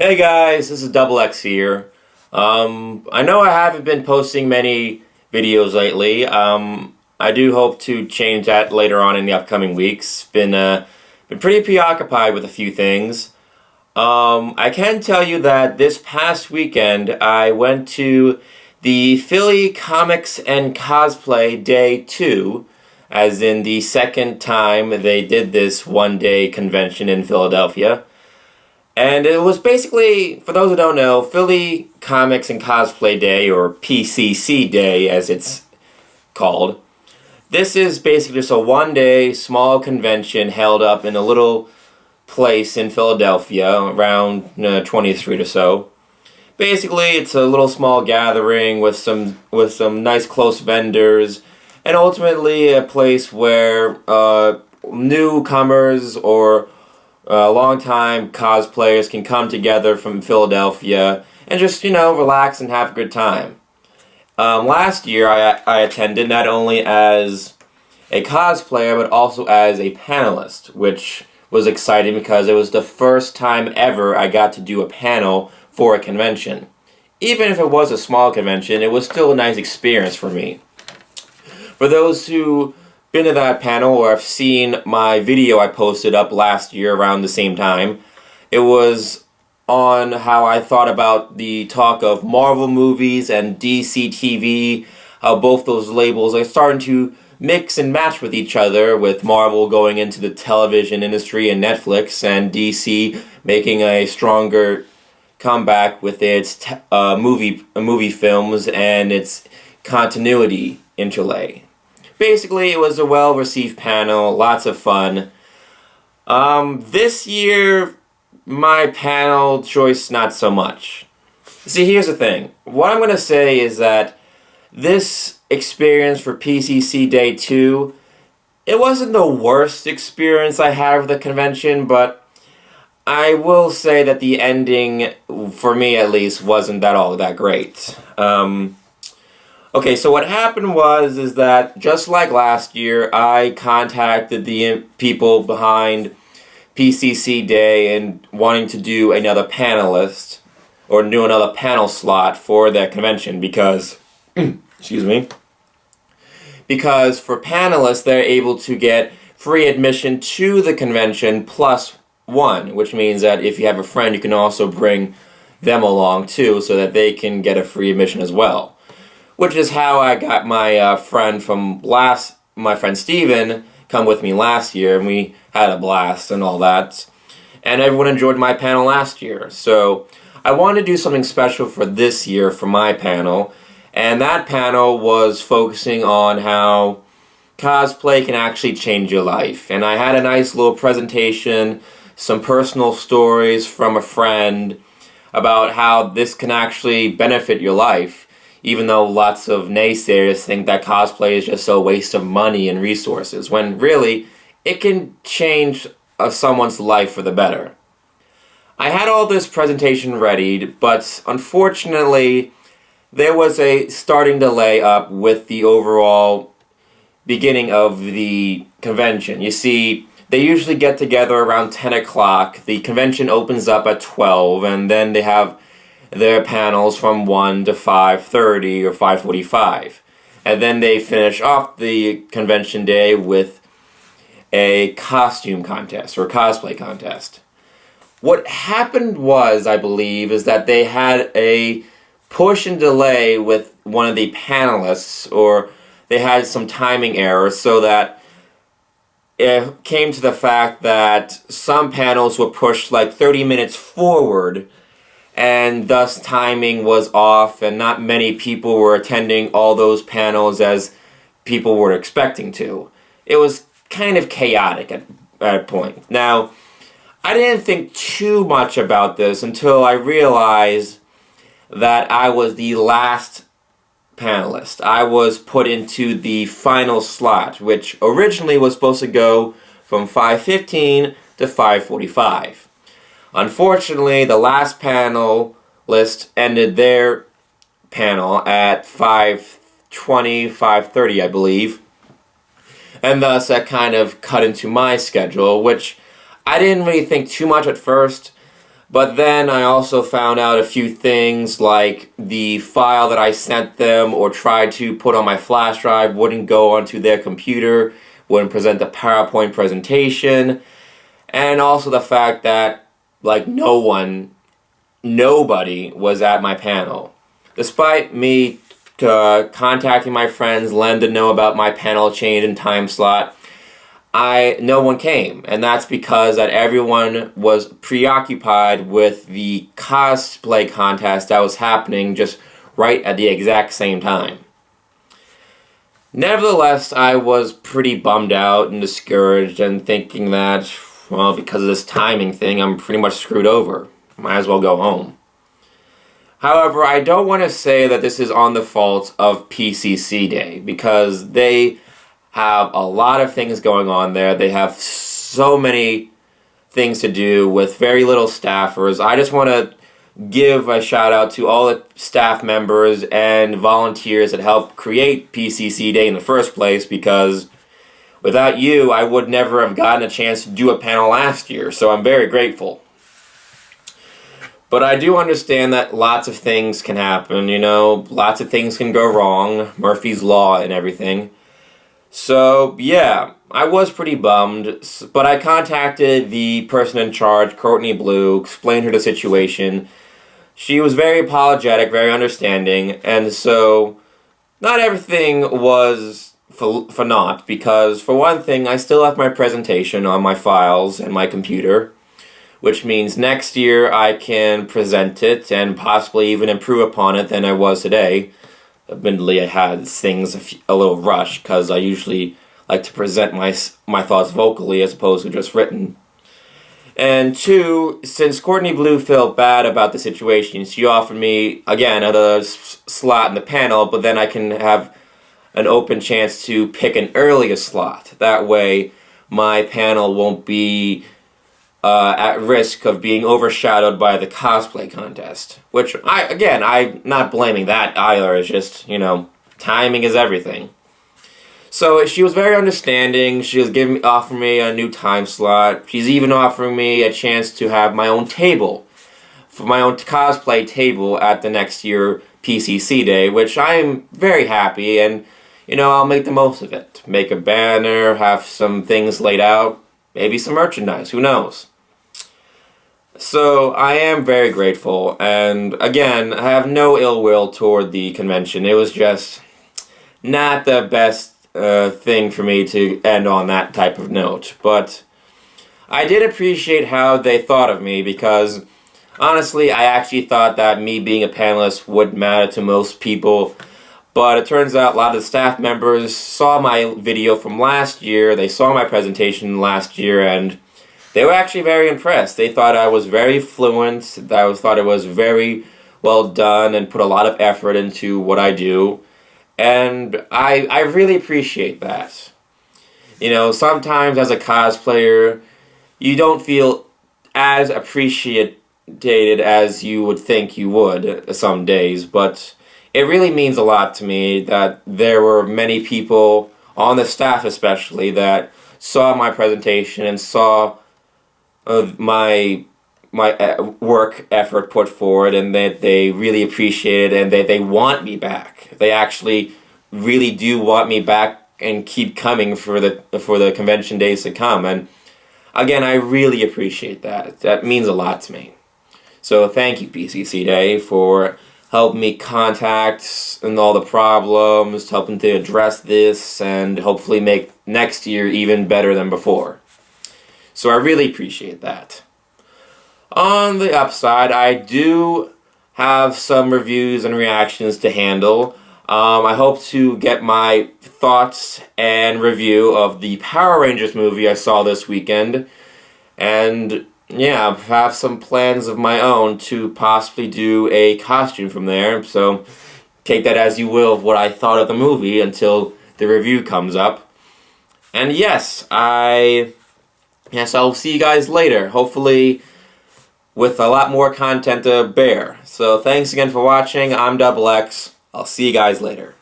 Hey guys, this is Double X here. I know I haven't been posting many videos lately. I do hope to change that later on in the upcoming weeks. Been pretty preoccupied with a few things. I can tell you that this past weekend I went to the Philly Comics and Cosplay Day 2, as in the second time they did this one-day convention in Philadelphia. And it was basically, for those who don't know, Philly Comics and Cosplay Day, or PCC Day as it's called. This is basically just a one-day small convention held up in a little place in Philadelphia, around 20th Street or so. Basically, it's a little small gathering with some nice close vendors, and ultimately a place where newcomers or long-time cosplayers can come together from Philadelphia and just, relax and have a good time. Last year, I attended not only as a cosplayer, but also as a panelist, which was exciting because it was the first time ever I got to do a panel for a convention. Even if it was a small convention, it was still a nice experience for me. For those who been to that panel or have seen my video I posted up last year around the same time, it was on how I thought about the talk of Marvel movies and DC TV, how both those labels are starting to mix and match with each other, with Marvel going into the television industry and Netflix, and DC making a stronger comeback with its movie films and its continuity interlay. Basically, it was a well-received panel, lots of fun. This year, my panel choice, not so much. See, here's the thing. What I'm going to say is that this experience for PCC Day 2, it wasn't the worst experience I had with the convention, but I will say that the ending, for me at least, wasn't all that great. Okay, so what happened is that just like last year, I contacted the people behind PCC Day and wanting to do another panelist, or do another panel slot for that convention because, excuse me, because for panelists, they're able to get free admission to the convention plus one, which means that if you have a friend, you can also bring them along too, so that they can get a free admission as well. Which is how I got my friend Steven come with me last year, and we had a blast and all that. And everyone enjoyed my panel last year. So I wanted to do something special for this year for my panel, and that panel was focusing on how cosplay can actually change your life. And I had a nice little presentation, some personal stories from a friend about how this can actually benefit your life. Even though lots of naysayers think that cosplay is just a waste of money and resources, when really, it can change someone's life for the better. I had all this presentation ready, but unfortunately, there was a starting delay up with the overall beginning of the convention. You see, they usually get together around 10 o'clock, the convention opens up at 12, and then they have their panels from 1 to 5:30 or 5:45. And then they finish off the convention day with a costume contest or cosplay contest. What happened I believe, is that they had a push and delay with one of the panelists, or they had some timing error, so that it came to the fact that some panels were pushed like 30 minutes forward, and thus timing was off, and not many people were attending all those panels as people were expecting to. It was kind of chaotic at a point. Now, I didn't think too much about this until I realized that I was the last panelist. I was put into the final slot, which originally was supposed to go from 5:15 to 5:45. Unfortunately, the last panelist ended their panel at 5:20, 5:30, I believe. And thus that kind of cut into my schedule, which I didn't really think too much at first, But then I also found out a few things, like the file that I sent them or tried to put on my flash drive wouldn't go onto their computer, wouldn't present the PowerPoint presentation, and also the fact that, like, nobody was at my panel. Despite me contacting my friends, letting them know about my panel change and time slot, no one came, and that's because that everyone was preoccupied with the cosplay contest that was happening just right at the exact same time. Nevertheless, I was pretty bummed out and discouraged and thinking that, well, because of this timing thing, I'm pretty much screwed over. Might as well go home. However, I don't want to say that this is on the fault of PCC Day, because they have a lot of things going on there. They have so many things to do with very little staffers. I just want to give a shout out to all the staff members and volunteers that helped create PCC Day in the first place, because without you, I would never have gotten a chance to do a panel last year, so I'm very grateful. But I do understand that lots of things can happen, lots of things can go wrong, Murphy's Law and everything. So, yeah, I was pretty bummed, but I contacted the person in charge, Courtney Blue, explained her the situation. She was very apologetic, very understanding, and so not everything was for naught, because for one thing, I still have my presentation on my files and my computer, which means next year I can present it and possibly even improve upon it than I was today. Admittedly, I had things a little rushed, because I usually like to present my thoughts vocally as opposed to just written. And two, since Courtney Blue felt bad about the situation, she offered me, again, another slot in the panel, but then I can have an open chance to pick an earlier slot. That way, my panel won't be at risk of being overshadowed by the cosplay contest. Which, I'm not blaming that either. It's just, timing is everything. So she was very understanding. She was offering me a new time slot. She's even offering me a chance to have my own table, for my own cosplay table at the next year PCC Day, which I am very happy, and, I'll make the most of it. Make a banner, have some things laid out, maybe some merchandise, who knows. So, I am very grateful, and again, I have no ill will toward the convention. It was just not the best thing for me to end on that type of note, but I did appreciate how they thought of me, because honestly, I actually thought that me being a panelist would matter to most people, but it turns out a lot of the staff members saw my video from last year, they saw my presentation last year, and they were actually very impressed. They thought I was very fluent, thought it was very well done, and put a lot of effort into what I do. And I really appreciate that. Sometimes as a cosplayer, you don't feel as appreciated as you would think you would some days, but it really means a lot to me that there were many people, on the staff especially, that saw my presentation and saw my work effort put forward, and that they really appreciate it, and they want me back. They actually really do want me back and keep coming for the convention days to come. And again, I really appreciate that. That means a lot to me. So thank you, PCC Day, for helping me contact and all the problems, helping to address this, and hopefully make next year even better than before. So I really appreciate that. On the upside, I do have some reviews and reactions to handle. I hope to get my thoughts and review of the Power Rangers movie I saw this weekend. And yeah, I have some plans of my own to possibly do a costume from there. So take that as you will of what I thought of the movie until the review comes up. And yes, I'll see you guys later. Hopefully with a lot more content to bear. So thanks again for watching. I'm Double X. I'll see you guys later.